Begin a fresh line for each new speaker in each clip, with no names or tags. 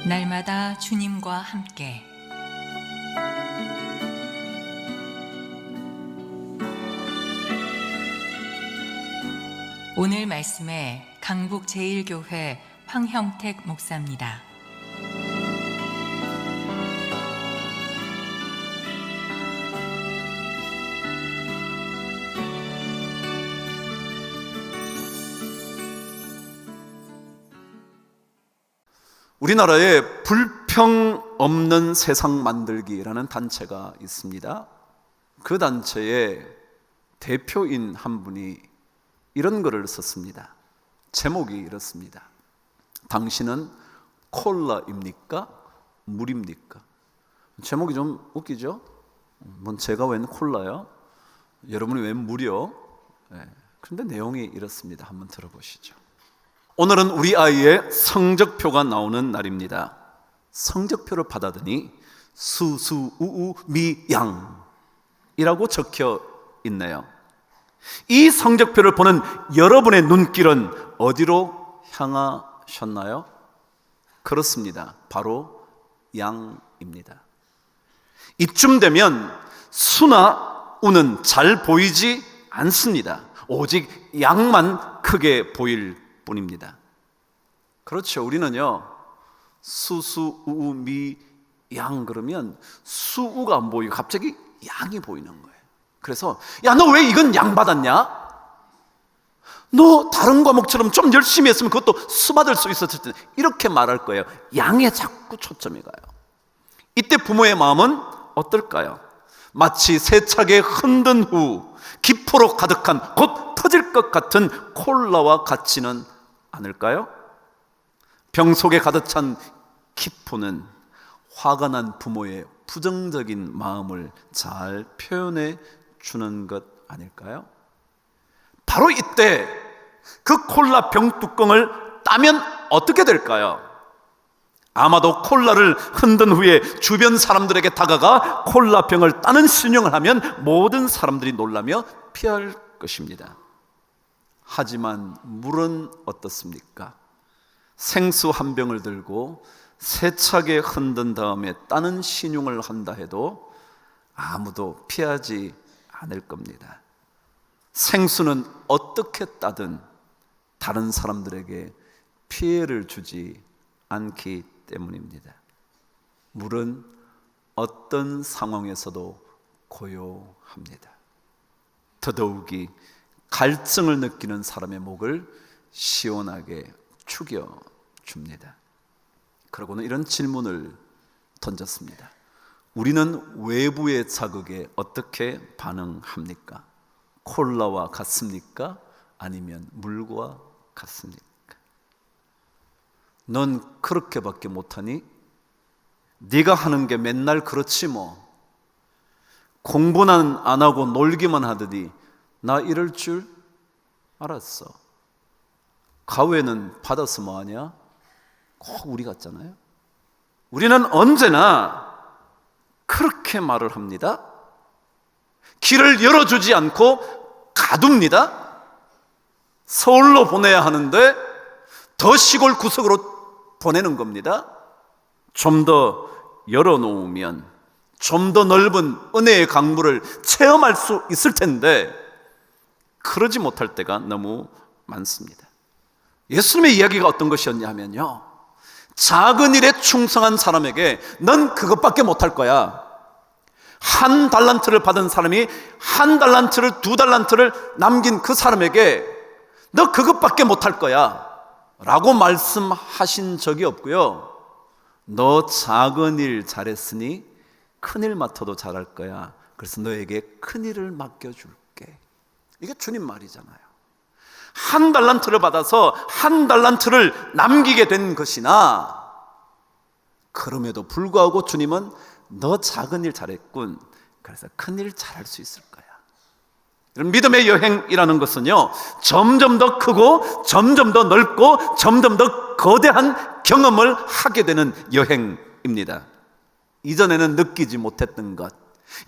날마다 주님과 함께 오늘 말씀에 강북-제1교회 황형택 목사입니다.
우리나라에 불평 없는 세상 만들기라는 단체가 있습니다. 그 단체의 대표인 한 분이 이런 글을 썼습니다. 제목이 이렇습니다. 당신은 콜라입니까? 물입니까? 제목이 좀 웃기죠? 제가 웬 콜라요? 여러분이 웬 물이요? 그런데 내용이 이렇습니다. 한번 들어보시죠. 오늘은 우리 아이의 성적표가 나오는 날입니다. 성적표를 받아더니 수수우우미양이라고 적혀 있네요. 이 성적표를 보는 여러분의 눈길은 어디로 향하셨나요? 그렇습니다. 바로 양입니다. 이쯤 되면 수나 우는 잘 보이지 않습니다. 오직 양만 크게 보일 뿐입니다. 그렇죠. 우리는요, 수수우우미양 그러면 수우가 안 보이고 갑자기 양이 보이는 거예요. 그래서 야, 너 왜 이건 양 받았냐? 너 다른 과목처럼 좀 열심히 했으면 그것도 수 받을 수 있었을 텐데, 이렇게 말할 거예요. 양에 자꾸 초점이 가요. 이때 부모의 마음은 어떨까요? 마치 세차게 흔든 후 기포로 가득한 곧 터질 것 같은 콜라와 같지는 않을까요? 병 속에 가득 찬 기포는 화가 난 부모의 부정적인 마음을 잘 표현해 주는 것 아닐까요? 바로 이때 그 콜라 병 뚜껑을 따면 어떻게 될까요? 아마도 콜라를 흔든 후에 주변 사람들에게 다가가 콜라 병을 따는 신용을 하면 모든 사람들이 놀라며 피할 것입니다. 하지만 물은 어떻습니까? 생수 한 병을 들고 세차게 흔든 다음에 따는 신용을 한다 해도 아무도 피하지 않을 겁니다. 생수는 어떻게 따든 다른 사람들에게 피해를 주지 않기 때문입니다. 물은 어떤 상황에서도 고요합니다. 더더욱이 갈증을 느끼는 사람의 목을 시원하게 축여줍니다. 그러고는 이런 질문을 던졌습니다. 우리는 외부의 자극에 어떻게 반응합니까? 콜라와 같습니까? 아니면 물과 같습니까? 넌 그렇게밖에 못하니? 네가 하는 게 맨날 그렇지 뭐. 공부는 안 하고 놀기만 하더니 나 이럴 줄 알았어. 가외는 받아서 뭐하냐? 꼭 우리 같잖아요. 우리는 언제나 그렇게 말을 합니다. 길을 열어주지 않고 가둡니다. 서울로 보내야 하는데 더 시골 구석으로 보내는 겁니다. 좀 더 열어놓으면 좀 더 넓은 은혜의 강물을 체험할 수 있을 텐데 그러지 못할 때가 너무 많습니다. 예수님의 이야기가 어떤 것이었냐 하면요, 작은 일에 충성한 사람에게 넌 그것밖에 못할 거야. 한 달란트를 받은 사람이 한 달란트를, 두 달란트를 남긴 그 사람에게 너 그것밖에 못할 거야 라고 말씀하신 적이 없고요, 너 작은 일 잘했으니 큰 일 맡아도 잘할 거야. 그래서 너에게 큰 일을 맡겨줄게. 이게 주님 말이잖아요. 한 달란트를 받아서 한 달란트를 남기게 된 것이나, 그럼에도 불구하고 주님은 너 작은 일 잘했군, 그래서 큰 일 잘할 수 있을 거야. 믿음의 여행이라는 것은요, 점점 더 크고 점점 더 넓고 점점 더 거대한 경험을 하게 되는 여행입니다. 이전에는 느끼지 못했던 것,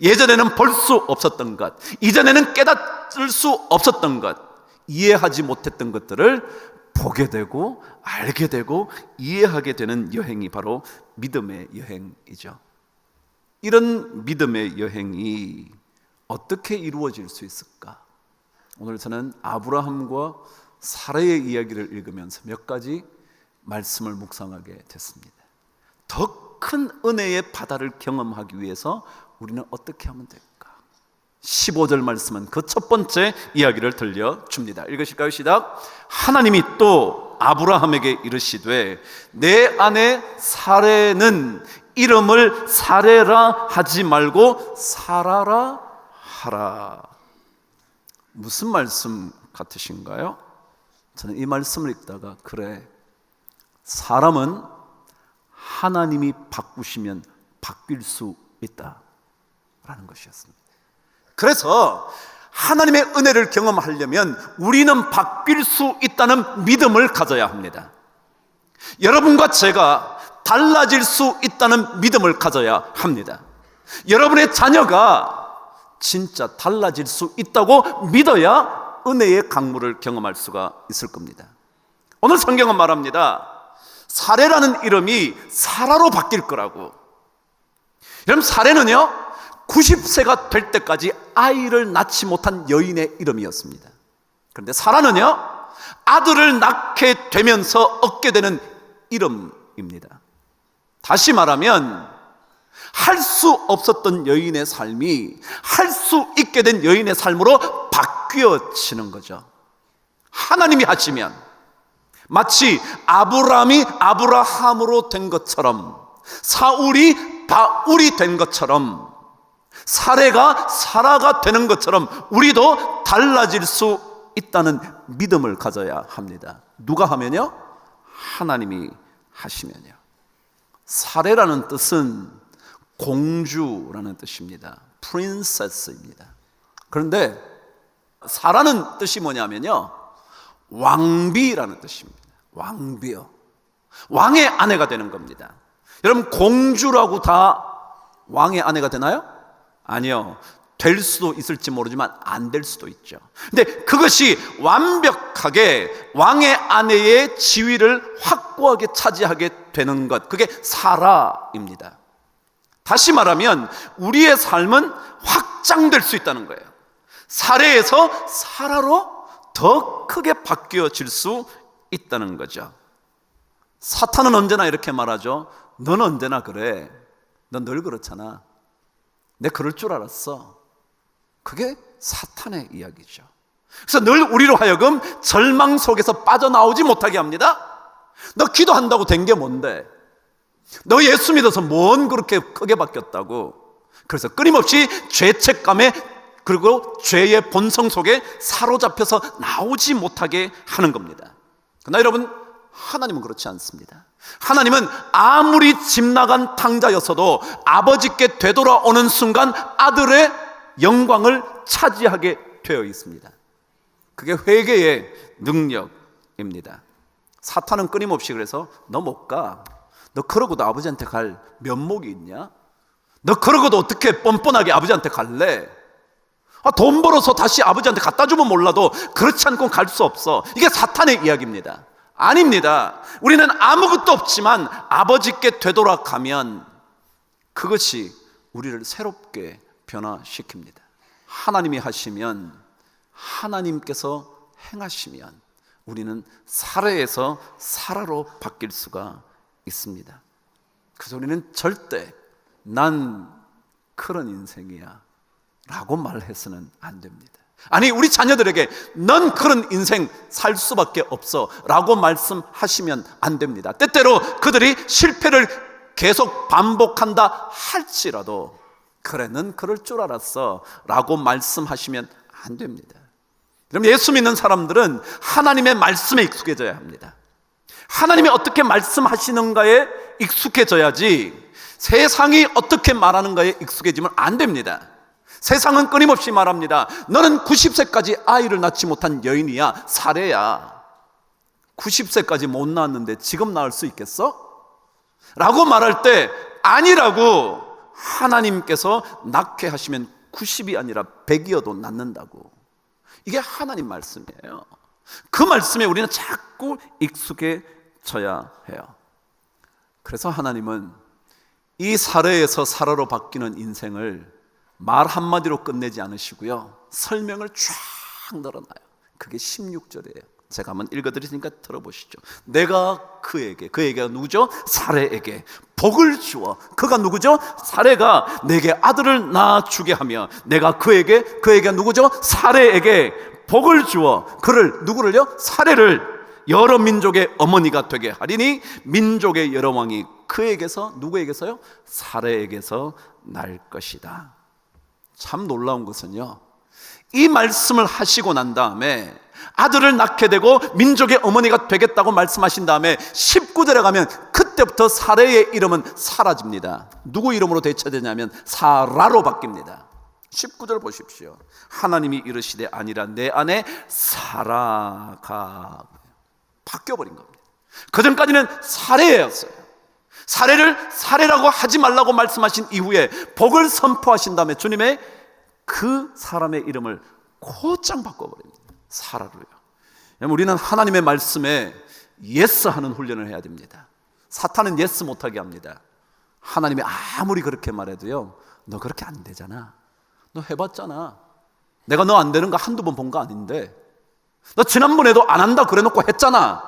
예전에는 볼 수 없었던 것, 이전에는 깨닫을 수 없었던 것, 이해하지 못했던 것들을 보게 되고 알게 되고 이해하게 되는 여행이 바로 믿음의 여행이죠. 이런 믿음의 여행이 어떻게 이루어질 수 있을까? 오늘 저는 아브라함과 사라의 이야기를 읽으면서 몇 가지 말씀을 묵상하게 됐습니다. 더 큰 은혜의 바다를 경험하기 위해서 우리는 어떻게 하면 될까? 15절 말씀은 그 첫 번째 이야기를 들려줍니다. 읽으실까요? 시작. 하나님이 또 아브라함에게 이르시되 내 아내 사레는 이름을 사레라 하지 말고 사라라 하라. 무슨 말씀 같으신가요? 저는 이 말씀을 읽다가 그래, 사람은 하나님이 바꾸시면 바뀔 수 있다라는 것이었습니다. 그래서 하나님의 은혜를 경험하려면 우리는 바뀔 수 있다는 믿음을 가져야 합니다. 여러분과 제가 달라질 수 있다는 믿음을 가져야 합니다. 여러분의 자녀가 진짜 달라질 수 있다고 믿어야 은혜의 강물을 경험할 수가 있을 겁니다. 오늘 성경은 말합니다. 사레라는 이름이 사라로 바뀔 거라고. 여러분, 사레는요 90세가 될 때까지 아이를 낳지 못한 여인의 이름이었습니다. 그런데 사라는요 아들을 낳게 되면서 얻게 되는 이름입니다. 다시 말하면 할 수 없었던 여인의 삶이 할 수 있게 된 여인의 삶으로 바뀌어지는 거죠. 하나님이 하시면 마치 아브라함이 아브라함으로 된 것처럼, 사울이 바울이 된 것처럼, 사레가 사라가 되는 것처럼 우리도 달라질 수 있다는 믿음을 가져야 합니다. 누가 하면요? 하나님이 하시면요. 사레라는 뜻은 공주라는 뜻입니다. 프린세스입니다. 그런데 사라는 뜻이 뭐냐면요, 왕비라는 뜻입니다. 왕비요. 왕의 아내가 되는 겁니다. 여러분, 공주라고 다 왕의 아내가 되나요? 아니요. 될 수도 있을지 모르지만 안 될 수도 있죠. 근데 그것이 완벽하게 왕의 아내의 지위를 확고하게 차지하게 되는 것, 그게 사라입니다. 다시 말하면 우리의 삶은 확장될 수 있다는 거예요. 사레에서 사라로 더 크게 바뀌어질 수 있다는 거죠. 사탄은 언제나 이렇게 말하죠. 넌 언제나 그래. 넌 늘 그렇잖아. 내 그럴 줄 알았어. 그게 사탄의 이야기죠. 그래서 늘 우리로 하여금 절망 속에서 빠져나오지 못하게 합니다. 너 기도한다고 된 게 뭔데? 너 예수 믿어서 뭔 그렇게 크게 바뀌었다고? 그래서 끊임없이 죄책감에, 그리고 죄의 본성 속에 사로잡혀서 나오지 못하게 하는 겁니다. 그러나 여러분, 하나님은 그렇지 않습니다. 하나님은 아무리 집 나간 탕자였어도 아버지께 되돌아오는 순간 아들의 영광을 차지하게 되어 있습니다. 그게 회개의 능력입니다. 사탄은 끊임없이 그래서 너 못 가. 너 그러고도 아버지한테 갈 면목이 있냐? 너 그러고도 어떻게 뻔뻔하게 아버지한테 갈래? 돈 벌어서 다시 아버지한테 갖다 주면 몰라도 그렇지 않고 갈 수 없어. 이게 사탄의 이야기입니다. 아닙니다. 우리는 아무것도 없지만 아버지께 되돌아가면 그것이 우리를 새롭게 변화시킵니다. 하나님이 하시면, 하나님께서 행하시면 우리는 사레에서 사라로 바뀔 수가 있습니다. 그래서 우리는 절대 난 그런 인생이야 라고 말해서는 안 됩니다. 아니, 우리 자녀들에게 넌 그런 인생 살 수밖에 없어 라고 말씀하시면 안 됩니다. 때때로 그들이 실패를 계속 반복한다 할지라도 그래, 넌 그럴 줄 알았어 라고 말씀하시면 안 됩니다. 그럼 예수 믿는 사람들은 하나님의 말씀에 익숙해져야 합니다. 하나님이 어떻게 말씀하시는가에 익숙해져야지 세상이 어떻게 말하는가에 익숙해지면 안 됩니다. 세상은 끊임없이 말합니다. 너는 90세까지 아이를 낳지 못한 여인이야, 사레야. 90세까지 못 낳았는데 지금 낳을 수 있겠어? 라고 말할 때 아니라고, 하나님께서 낳게 하시면 90이 아니라 100이어도 낳는다고. 이게 하나님 말씀이에요. 그 말씀에 우리는 자꾸 익숙해져야 해요. 그래서 하나님은 이 사례에서 사라로 바뀌는 인생을 말 한마디로 끝내지 않으시고요, 설명을 쫙 늘어놔요. 그게 16절이에요. 제가 한번 읽어드리니까 들어보시죠. 내가 그에게가 누구죠? 사례에게 복을 주어. 그가 누구죠? 사례가 내게 아들을 낳아주게 하며, 내가 그에게 누구죠? 사례에게 복을 주어 그를, 누구를요? 사례를 여러 민족의 어머니가 되게 하리니 민족의 여러 왕이 그에게서, 누구에게서요? 사례에게서 날 것이다. 참 놀라운 것은요, 이 말씀을 하시고 난 다음에 아들을 낳게 되고 민족의 어머니가 되겠다고 말씀하신 다음에 19절에 가면 그때부터 사례의 이름은 사라집니다. 누구 이름으로 대체되냐면 사라로 바뀝니다. 19절 보십시오. 하나님이 이르시되 아니라 내 안에 사라가 바뀌어버린 겁니다. 그전까지는 사례였어요. 사례를 사례라고 하지 말라고 말씀하신 이후에 복을 선포하신 다음에 주님의 그 사람의 이름을 곧장 바꿔버립니다. 사라로요. 우리는 하나님의 말씀에 예스 하는 훈련을 해야 됩니다. 사탄은 예스 못하게 합니다. 하나님이 아무리 그렇게 말해도요, 너 그렇게 안 되잖아, 너 해봤잖아, 내가 너 안 되는 거 한두 번 본 거 아닌데, 너 지난번에도 안 한다 그래놓고 했잖아.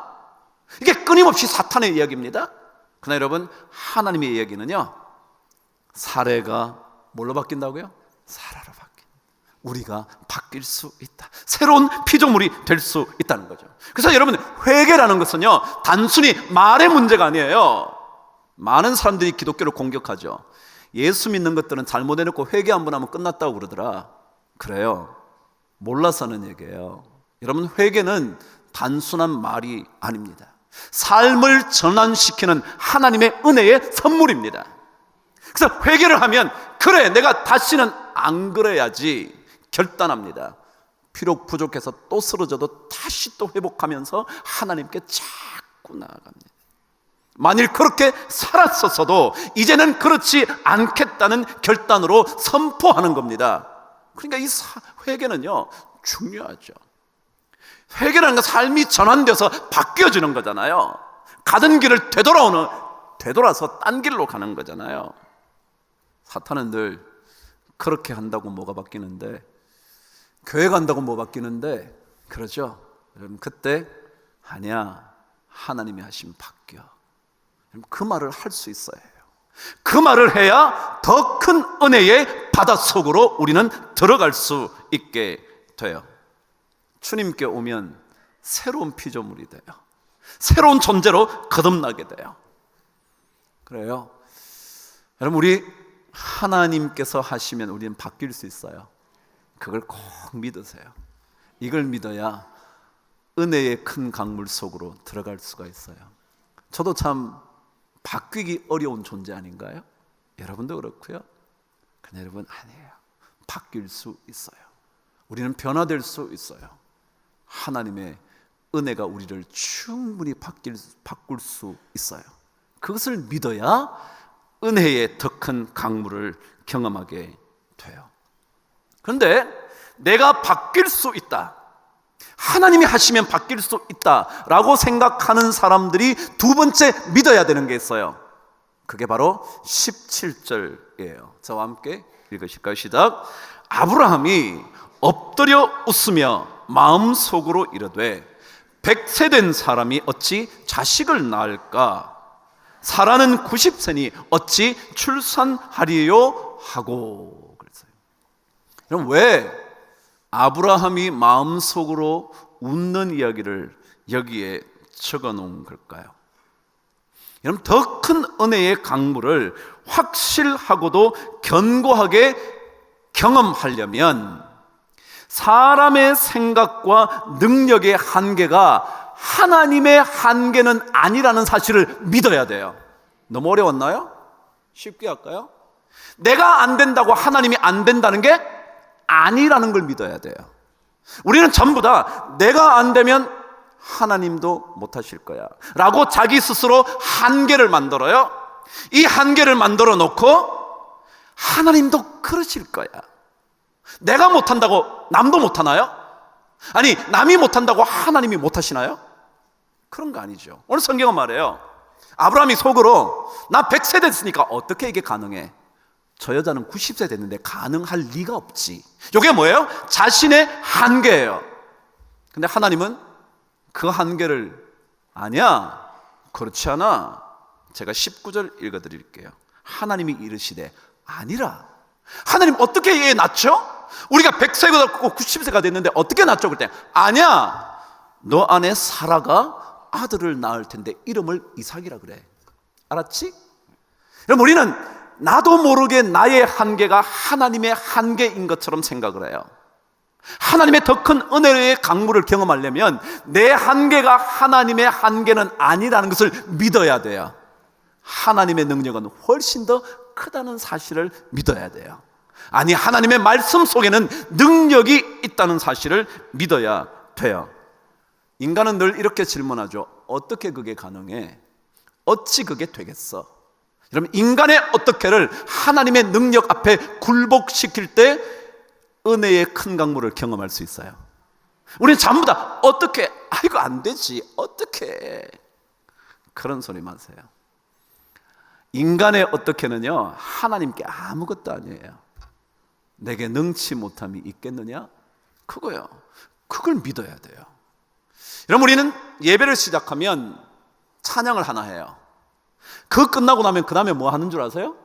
이게 끊임없이 사탄의 이야기입니다. 그러나 여러분, 하나님의 이야기는요, 사례가 뭘로 바뀐다고요? 사라로 바뀐다. 우리가 바뀔 수 있다. 새로운 피조물이 될 수 있다는 거죠. 그래서 여러분, 회개라는 것은요, 단순히 말의 문제가 아니에요. 많은 사람들이 기독교를 공격하죠. 예수 믿는 것들은 잘못해놓고 회개 한 번 하면 끝났다고 그러더라. 그래요. 몰라서 하는 얘기예요. 여러분, 회개는 단순한 말이 아닙니다. 삶을 전환시키는 하나님의 은혜의 선물입니다. 그래서 회개를 하면, 그래, 내가 다시는 안 그래야지 결단합니다. 비록 부족해서 또 쓰러져도 다시 또 회복하면서 하나님께 자꾸 나아갑니다. 만일 그렇게 살았었어도 이제는 그렇지 않겠다는 결단으로 선포하는 겁니다. 그러니까 이 회개는요, 중요하죠. 회개라는 건 삶이 전환돼서 바뀌어지는 거잖아요. 가던 길을 되돌아서 딴 길로 가는 거잖아요. 사탄은 늘 그렇게 한다고 뭐가 바뀌는데, 교회 간다고 뭐 바뀌는데, 그러죠. 여러분, 그때 아니야, 하나님이 하시면 바뀌어. 그 말을 할 수 있어야 해요. 그 말을 해야 더 큰 은혜의 바닷속으로 우리는 들어갈 수 있게 돼요. 주님께 오면 새로운 피조물이 돼요. 새로운 존재로 거듭나게 돼요. 그래요. 여러분, 우리 하나님께서 하시면 우리는 바뀔 수 있어요. 그걸 꼭 믿으세요. 이걸 믿어야 은혜의 큰 강물 속으로 들어갈 수가 있어요. 저도 참 바뀌기 어려운 존재 아닌가요? 여러분도 그렇고요. 그러나 여러분, 아니에요. 바뀔 수 있어요. 우리는 변화될 수 있어요. 하나님의 은혜가 우리를 충분히 바꿀 수 있어요. 그것을 믿어야 은혜의 더 큰 강물을 경험하게 돼요. 그런데 내가 바뀔 수 있다, 하나님이 하시면 바뀔 수 있다라고 생각하는 사람들이 두 번째 믿어야 되는 게 있어요. 그게 바로 17절이에요. 저와 함께 읽으실까요? 시작. 아브라함이 엎드려 웃으며 마음속으로 이르되 100세 된 사람이 어찌 자식을 낳을까? 사라는 90세니 어찌 출산하리요? 하고 그랬어요. 그럼 왜 아브라함이 마음속으로 웃는 이야기를 여기에 적어 놓은 걸까요? 여러분, 더 큰 은혜의 강물을 확실하고도 견고하게 경험하려면 사람의 생각과 능력의 한계가 하나님의 한계는 아니라는 사실을 믿어야 돼요. 너무 어려웠나요? 쉽게 할까요? 내가 안 된다고 하나님이 안 된다는 게 아니라는 걸 믿어야 돼요. 우리는 전부 다 내가 안 되면 하나님도 못 하실 거야 라고 자기 스스로 한계를 만들어요. 이 한계를 만들어 놓고 하나님도 그러실 거야, 내가 못한다고 남도 못하나요? 아니, 남이 못한다고 하나님이 못하시나요? 그런 거 아니죠. 오늘 성경은 말해요. 아브라함이 속으로 나 100세 됐으니까 어떻게 이게 가능해? 저 여자는 90세 됐는데 가능할 리가 없지. 이게 뭐예요? 자신의 한계예요. 근데 하나님은 그 한계를 아니야, 그렇지 않아. 제가 19절 읽어드릴게요. 하나님이 이르시되 아니라. 하나님 어떻게 얘 낳죠? 우리가 100세가 됐고 90세가 됐는데 어떻게 낳죠? 그때 아니야, 너 안에 사라가 아들을 낳을 텐데 이름을 이삭이라 그래. 알았지? 그럼 우리는 나도 모르게 나의 한계가 하나님의 한계인 것처럼 생각을 해요. 하나님의 더 큰 은혜의 강물을 경험하려면 내 한계가 하나님의 한계는 아니라는 것을 믿어야 돼요. 하나님의 능력은 훨씬 더 크다는 사실을 믿어야 돼요. 아니, 하나님의 말씀 속에는 능력이 있다는 사실을 믿어야 돼요. 인간은 늘 이렇게 질문하죠. 어떻게 그게 가능해? 어찌 그게 되겠어? 여러분, 인간의 어떻게를 하나님의 능력 앞에 굴복시킬 때 은혜의 큰 강물을 경험할 수 있어요. 우리는 전부 다 어떻게, 아이고 안 되지, 어떻게, 그런 소리 마세요. 인간의 어떻게는요, 하나님께 아무것도 아니에요. 내게 능치 못함이 있겠느냐? 그거요. 그걸 믿어야 돼요. 여러분, 우리는 예배를 시작하면 찬양을 하나 해요. 그거 끝나고 나면 그 다음에 뭐 하는 줄 아세요?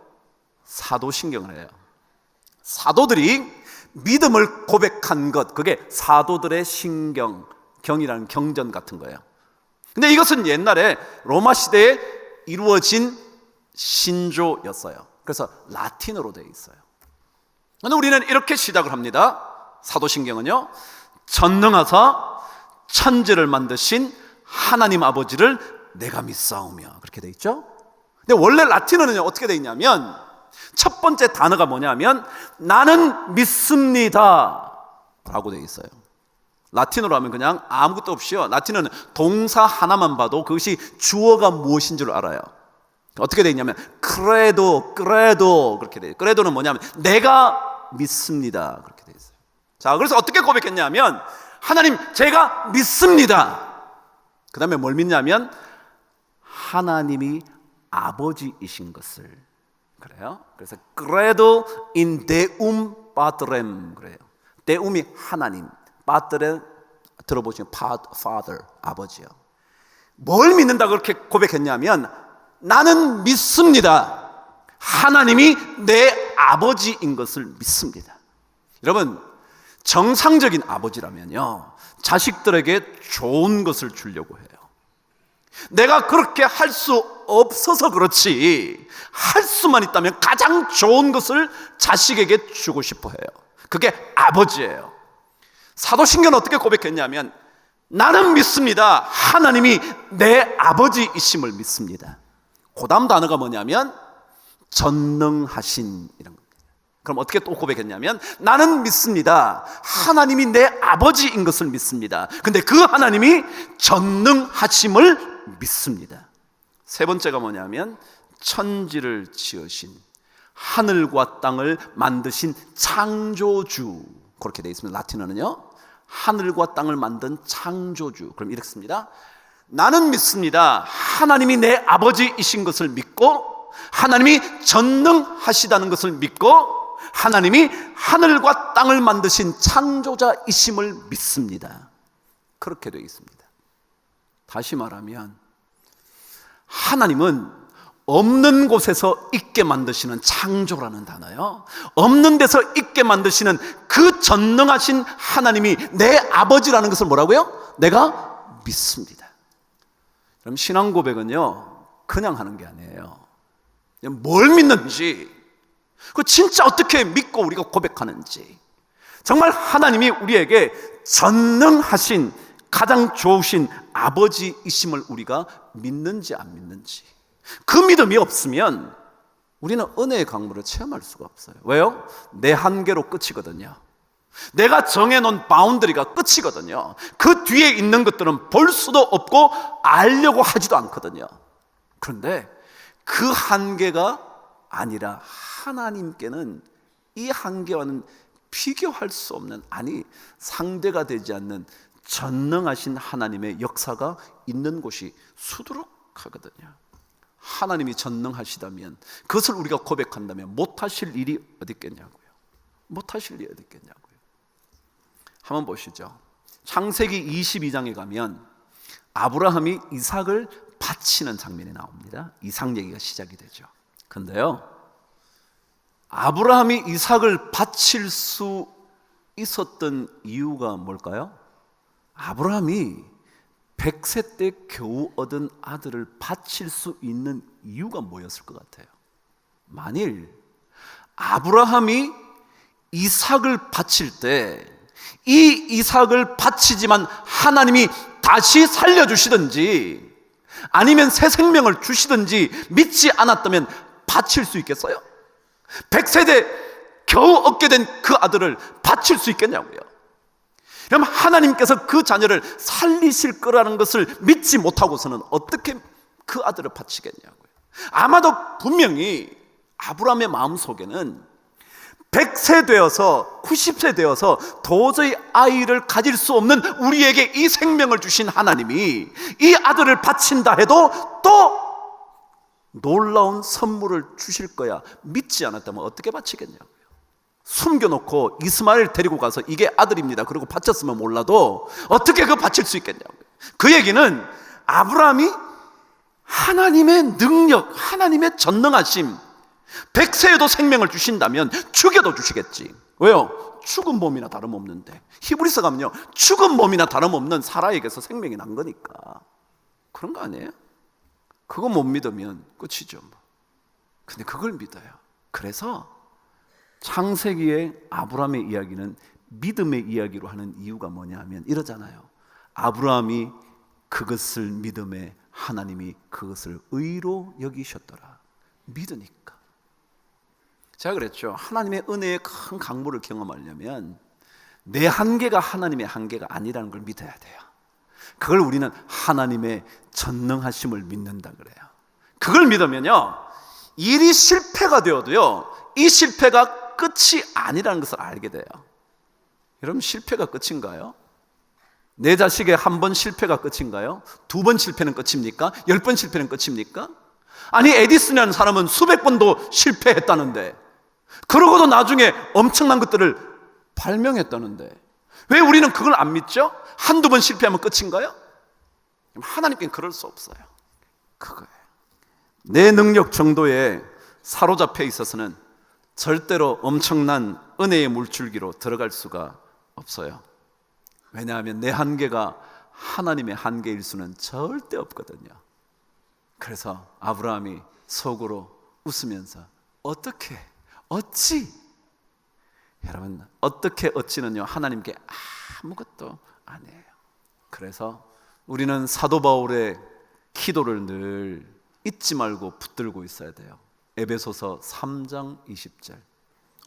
사도신경을 해요. 사도들이 믿음을 고백한 것, 그게 사도들의 신경, 경이라는 경전 같은 거예요. 근데 이것은 옛날에 로마 시대에 이루어진 신조였어요. 그래서 라틴어로 되어 있어요. 근데 우리는 이렇게 시작을 합니다. 사도신경은요, 전능하사 천지를 만드신 하나님 아버지를 내가 믿사오며, 그렇게 되어 있죠. 근데 원래 라틴어는 어떻게 되어 있냐면 첫 번째 단어가 뭐냐면 나는 믿습니다 라고 되어 있어요. 라틴어로 하면 그냥 아무것도 없이요, 라틴어는 동사 하나만 봐도 그것이 주어가 무엇인 줄 알아요. 어떻게 되어 있냐면 크레도 그렇게 되어 있어요. 크레도는 뭐냐면 내가 믿습니다 그렇게 되어 있어요. 자, 그래서 어떻게 고백했냐면 하나님, 제가 믿습니다. 그 다음에 뭘 믿냐면 하나님이 아버지이신 것을, 그래요. 그래서 credo in deum patrem 그래요. deum이 하나님, patrem 들어보시면 father, 아버지요. 뭘 믿는다 그렇게 고백했냐면 나는 믿습니다. 하나님이 내 아버지인 것을 믿습니다. 여러분, 정상적인 아버지라면요, 자식들에게 좋은 것을 주려고 해요. 내가 그렇게 할 수 없어서 그렇지, 할 수만 있다면 가장 좋은 것을 자식에게 주고 싶어 해요. 그게 아버지예요. 사도신경은 어떻게 고백했냐면 나는 믿습니다. 하나님이 내 아버지이심을 믿습니다. 그 다음 단어가 뭐냐면 전능하신, 이런 겁니다. 그럼 어떻게 또 고백했냐면 나는 믿습니다. 하나님이 내 아버지인 것을 믿습니다. 근데 그 하나님이 전능하심을 믿습니다. 세 번째가 뭐냐면 천지를 지으신, 하늘과 땅을 만드신 창조주, 그렇게 되어 있습니다. 라틴어는요, 하늘과 땅을 만든 창조주. 그럼 이렇게 씁니다. 나는 믿습니다. 하나님이 내 아버지이신 것을 믿고 하나님이 전능하시다는 것을 믿고 하나님이 하늘과 땅을 만드신 창조자이심을 믿습니다. 그렇게 되어 있습니다. 다시 말하면 하나님은 없는 곳에서 있게 만드시는 창조라는 단어요. 없는 데서 있게 만드시는 그 전능하신 하나님이 내 아버지라는 것을 뭐라고요? 내가 믿습니다. 그럼 신앙 고백은요, 그냥 하는 게 아니에요. 뭘 믿는지, 그 진짜 어떻게 믿고 우리가 고백하는지, 정말 하나님이 우리에게 전능하신 가장 좋으신 아버지이심을 우리가 믿는지 안 믿는지, 그 믿음이 없으면 우리는 은혜의 강물을 체험할 수가 없어요. 왜요? 내 한계로 끝이거든요. 내가 정해놓은 바운더리가 끝이거든요. 그 뒤에 있는 것들은 볼 수도 없고 알려고 하지도 않거든요. 그런데 그 한계가 아니라 하나님께는 이 한계와는 비교할 수 없는, 아니 상대가 되지 않는 전능하신 하나님의 역사가 있는 곳이 수두룩하거든요. 하나님이 전능하시다면, 그것을 우리가 고백한다면 못하실 일이 어디 있겠냐고요. 못하실 일이 어디 있겠냐고요. 한번 보시죠. 창세기 22장에 가면 아브라함이 이삭을 바치는 장면이 나옵니다. 이삭 얘기가 시작이 되죠. 근데요, 아브라함이 이삭을 바칠 수 있었던 이유가 뭘까요? 아브라함이 100세 때 겨우 얻은 아들을 바칠 수 있는 이유가 뭐였을 것 같아요? 만일 아브라함이 이삭을 바칠 때 이 이삭을 바치지만 하나님이 다시 살려주시든지 아니면 새 생명을 주시든지 믿지 않았다면 바칠 수 있겠어요? 100세대 겨우 얻게 된 그 아들을 바칠 수 있겠냐고요. 그럼 하나님께서 그 자녀를 살리실 거라는 것을 믿지 못하고서는 어떻게 그 아들을 바치겠냐고요. 아마도 분명히 아브라함의 마음속에는 100세 되어서 90세 되어서 도저히 아이를 가질 수 없는 우리에게 이 생명을 주신 하나님이 이 아들을 바친다 해도 또 놀라운 선물을 주실 거야 믿지 않았다면 어떻게 바치겠냐고요. 숨겨놓고 이스마엘 데리고 가서 이게 아들입니다 그리고 바쳤으면 몰라도 어떻게 그거 바칠 수 있겠냐고요. 그 얘기는 아브라함이 하나님의 능력, 하나님의 전능하심, 100세에도 생명을 주신다면 죽여도 주시겠지. 왜요? 죽은 몸이나 다름없는데. 히브리서 가면요, 죽은 몸이나 다름없는 사라에게서 생명이 난 거니까. 그런 거 아니에요? 그거 못 믿으면 끝이죠. 근데 그걸 믿어요. 그래서 창세기의 아브라함의 이야기는 믿음의 이야기로 하는 이유가 뭐냐 하면 이러잖아요. 아브라함이 그것을 믿음에 하나님이 그것을 의로 여기셨더라. 믿으니까. 제가 그랬죠. 하나님의 은혜의 큰 강물을 경험하려면 내 한계가 하나님의 한계가 아니라는 걸 믿어야 돼요. 그걸 우리는 하나님의 전능하심을 믿는다 그래요. 그걸 믿으면요, 일이 실패가 되어도요, 이 실패가 끝이 아니라는 것을 알게 돼요. 여러분, 실패가 끝인가요? 내 자식의 한 번 실패가 끝인가요? 2번 실패는 끝입니까? 10번 실패는 끝입니까? 아니, 에디슨이라는 사람은 수백 번도 실패했다는데, 그러고도 나중에 엄청난 것들을 발명했다는데 왜 우리는 그걸 안 믿죠? 한두 번 실패하면 끝인가요? 하나님께는 그럴 수 없어요. 그거예요. 내 능력 정도에 사로잡혀 있어서는 절대로 엄청난 은혜의 물줄기로 들어갈 수가 없어요. 왜냐하면 내 한계가 하나님의 한계일 수는 절대 없거든요. 그래서 아브라함이 속으로 웃으면서 어찌? 여러분, 어떻게 어찌는요, 하나님께 아무것도 아니에요. 그래서 우리는 사도 바울의 기도를 늘 잊지 말고 붙들고 있어야 돼요. 에베소서 3장 20절.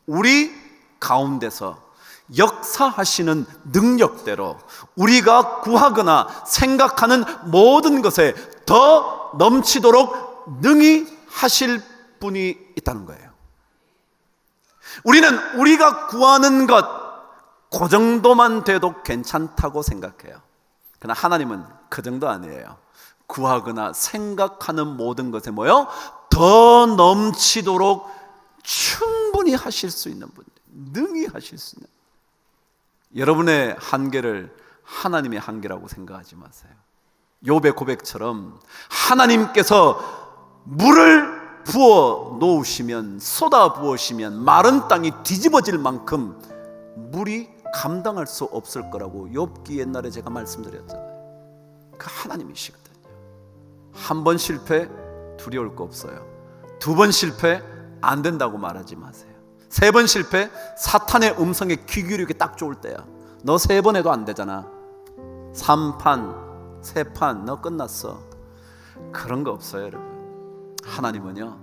우리 가운데서 역사하시는 능력대로 우리가 구하거나 생각하는 모든 것에 더 넘치도록 능히 하실 분이 있다는 거예요. 우리는 우리가 구하는 것, 그 정도만 돼도 괜찮다고 생각해요. 그러나 하나님은 그 정도 아니에요. 구하거나 생각하는 모든 것에 뭐요? 더 넘치도록 충분히 하실 수 있는 분, 능히 하실 수 있는. 여러분의 한계를 하나님의 한계라고 생각하지 마세요. 욥의 고백처럼 하나님께서 물을 부어 놓으시면, 쏟아 부으시면 마른 땅이 뒤집어질 만큼 물이 감당할 수 없을 거라고 욥기 옛날에 제가 말씀드렸잖아요. 그 하나님이시거든요. 한 번 실패 두려울 거 없어요. 2번 실패 안 된다고 말하지 마세요. 3번 실패 사탄의 음성에 귀 기울이기 딱 좋을 때야. 너 3번 해도 안 되잖아. 3판 3판 너 끝났어. 그런 거 없어요, 여러분. 하나님은요,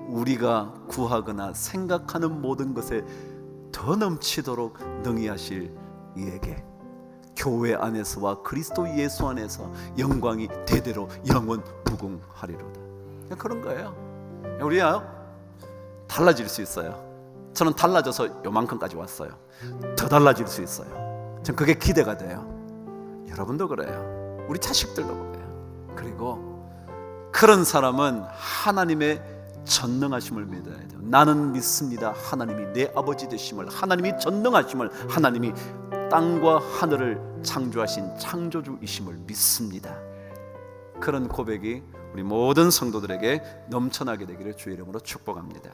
우리가 구하거나 생각하는 모든 것에 더 넘치도록 능히 하실 이에게 교회 안에서와 그리스도 예수 안에서 영광이 대대로 영원 무궁하리로다. 그런 거예요. 우리야 달라질 수 있어요. 저는 달라져서 요만큼까지 왔어요. 더 달라질 수 있어요. 전 그게 기대가 돼요. 여러분도 그래요. 우리 자식들도 그래요. 그리고 그런 사람은 하나님의 전능하심을 믿어야 돼요. 나는 믿습니다. 하나님이 내 아버지 되심을, 하나님이 전능하심을, 하나님이 땅과 하늘을 창조하신 창조주이심을 믿습니다. 그런 고백이 우리 모든 성도들에게 넘쳐나게 되기를 주의 이름으로 축복합니다.